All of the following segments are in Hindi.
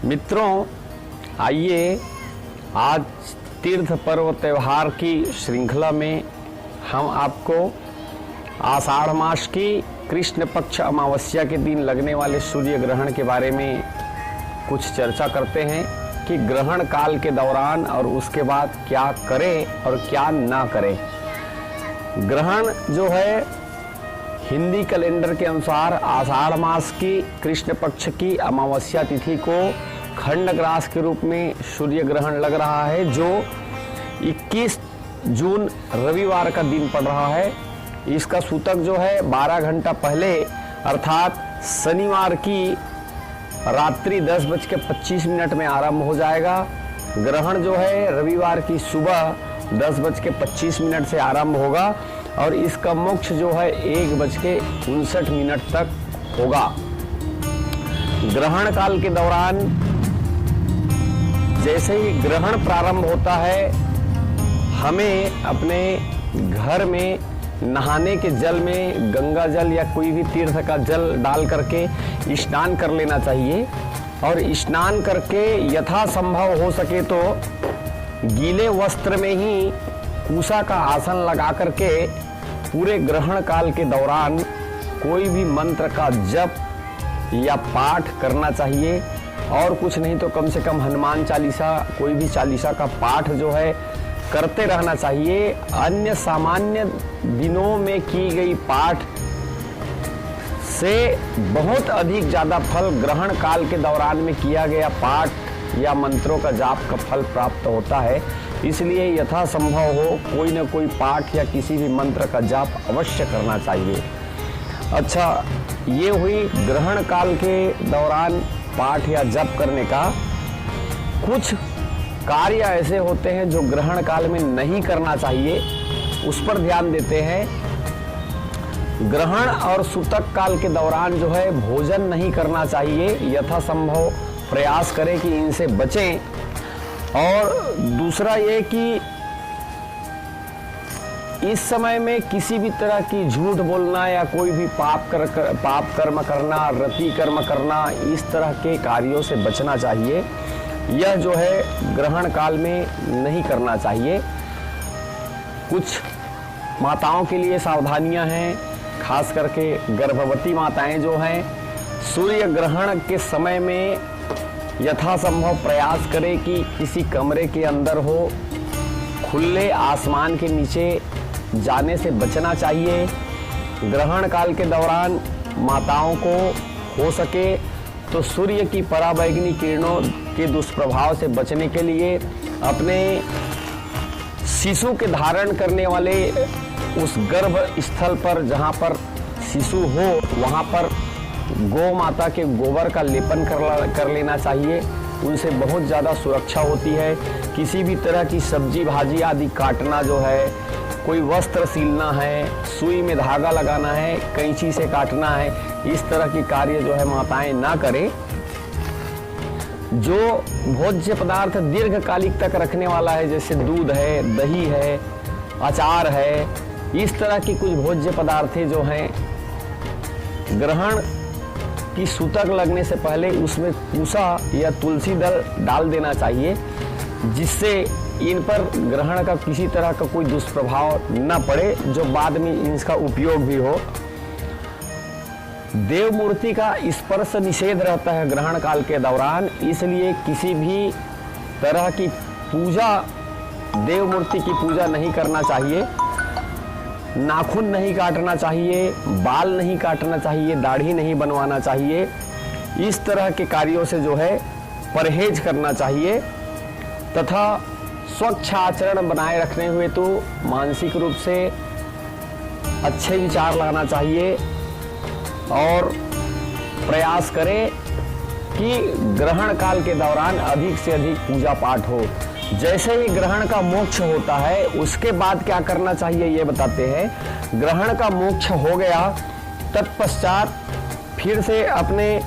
मित्रों, आइए आज तीर्थ पर्व त्यौहार की श्रृंखला में हम आपको आषाढ़ मास की कृष्ण पक्ष अमावस्या के दिन लगने वाले सूर्य ग्रहण के बारे में कुछ चर्चा करते हैं कि ग्रहण काल के दौरान और उसके बाद क्या करें और क्या ना करें। ग्रहण जो है हिंदी कैलेंडर के अनुसार आषाढ़ मास की कृष्ण पक्ष की अमावस्या तिथि को खंडग्रास के रूप में सूर्य ग्रहण लग रहा है, जो 21 जून रविवार का दिन पड़ रहा है। इसका सूतक जो है 12 घंटा पहले अर्थात शनिवार की रात्रि 10:25 में आरंभ हो जाएगा। ग्रहण जो है रविवार की सुबह 10:25 से आरंभ होगा और इसका मोक्ष जो है 1:59 तक होगा। ग्रहण काल के दौरान जैसे ही ग्रहण प्रारंभ होता है, हमें अपने घर में नहाने के जल में गंगा जल या कोई भी तीर्थ का जल डाल करके स्नान कर लेना चाहिए और स्नान करके यथासंभव हो सके तो गीले वस्त्र में ही कुशा का आसन लगा करके पूरे ग्रहण काल के दौरान कोई भी मंत्र का जप या पाठ करना चाहिए और कुछ नहीं तो कम से कम हनुमान चालीसा, कोई भी चालीसा का पाठ जो है करते रहना चाहिए। अन्य सामान्य दिनों में की गई पाठ से बहुत अधिक ज़्यादा फल ग्रहण काल के दौरान में किया गया पाठ या मंत्रों का जाप का फल प्राप्त होता है। इसलिए यथासंभव हो कोई न कोई पाठ या किसी भी मंत्र का जाप अवश्य करना चाहिए। अच्छा, ये हुई ग्रहण काल के दौरान पाठ या जप करने का। कुछ कार्य ऐसे होते हैं जो ग्रहण काल में नहीं करना चाहिए, उस पर ध्यान देते हैं। ग्रहण और सूतक काल के दौरान जो है भोजन नहीं करना चाहिए, यथासंभव प्रयास करें कि इनसे बचें। और दूसरा ये कि इस समय में किसी भी तरह की झूठ बोलना या कोई भी पाप कर्म करना, रति कर्म करना, इस तरह के कार्यों से बचना चाहिए। यह जो है ग्रहण काल में नहीं करना चाहिए। कुछ माताओं के लिए सावधानियां हैं, खास करके गर्भवती माताएं जो हैं, सूर्य ग्रहण के समय में यथासंभव प्रयास करें कि किसी कमरे के अंदर हो, खुले आसमान के नीचे जाने से बचना चाहिए। ग्रहण काल के दौरान माताओं को हो सके तो सूर्य की पराबैंगनी किरणों के दुष्प्रभाव से बचने के लिए अपने शिशु के धारण करने वाले उस गर्भ स्थल पर जहाँ पर शिशु हो, वहाँ पर गौ माता के गोबर का लेपन कर लेना चाहिए। उनसे बहुत ज़्यादा सुरक्षा होती है। किसी भी तरह की सब्जी भाजी आदि काटना जो है, कोई वस्त्र सीलना है, सुई में धागा लगाना है, कैंची से काटना है, इस तरह की कार्य जो है माताएं ना करें। जो भोज्य पदार्थ दीर्घकालिक तक रखने वाला है, जैसे दूध है, दही है, अचार है, इस तरह की कुछ भोज्य पदार्थें जो हैं ग्रहण की सूतक लगने से पहले उसमें पूसा या तुलसी दल डाल देना चाहिए, जिससे इन पर ग्रहण का किसी तरह का कोई दुष्प्रभाव न पड़े, जो बाद में इसका उपयोग भी हो। देव मूर्ति का स्पर्श निषेध रहता है ग्रहण काल के दौरान, इसलिए किसी भी तरह की पूजा, देव मूर्ति की पूजा नहीं करना चाहिए। नाखून नहीं काटना चाहिए, बाल नहीं काटना चाहिए, दाढ़ी नहीं बनवाना चाहिए। इस तरह के कार्यों से जो है परहेज करना चाहिए तथा स्वच्छ आचरण बनाए रखने हुए तो मानसिक रूप से अच्छे विचार लाना चाहिए और प्रयास करें कि ग्रहण काल के दौरान अधिक से अधिक पूजा पाठ हो। जैसे ही ग्रहण का मोक्ष होता है उसके बाद क्या करना चाहिए ये बताते हैं। ग्रहण का मोक्ष हो गया, तत्पश्चात फिर से अपने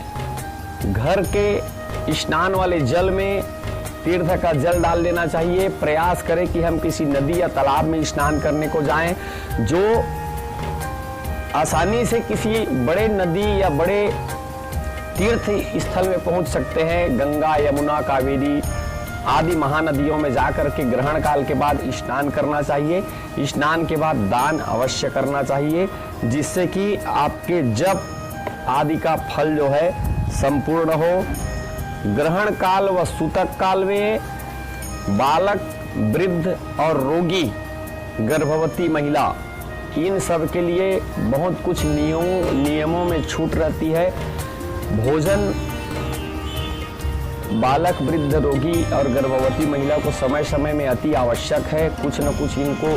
घर के स्नान वाले जल में तीर्थ का जल डाल देना चाहिए। प्रयास करें कि हम किसी नदी या तालाब में स्नान करने को जाएं, जो आसानी से किसी बड़े नदी या बड़े तीर्थ स्थल में पहुंच सकते हैं। गंगा, यमुना, कावेरी आदि महानदियों में जाकर के ग्रहण काल के बाद स्नान करना चाहिए। स्नान के बाद दान अवश्य करना चाहिए, जिससे कि आपके जप आदि का फल जो है संपूर्ण हो। ग्रहण काल व सूतक काल में बालक, वृद्ध और रोगी, गर्भवती महिला, इन सब के लिए बहुत कुछ नियमों में छूट रहती है। भोजन बालक, वृद्ध, रोगी और गर्भवती महिला को समय समय में अति आवश्यक है। कुछ न कुछ इनको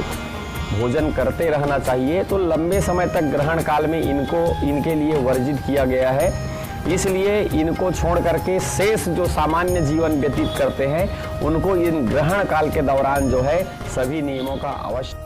भोजन करते रहना चाहिए। तो लंबे समय तक ग्रहण काल में इनके लिए वर्जित किया गया है। इसलिए इनको छोड़ करके शेष जो सामान्य जीवन व्यतीत करते हैं, उनको इन ग्रहण काल के दौरान जो है सभी नियमों का अवश्य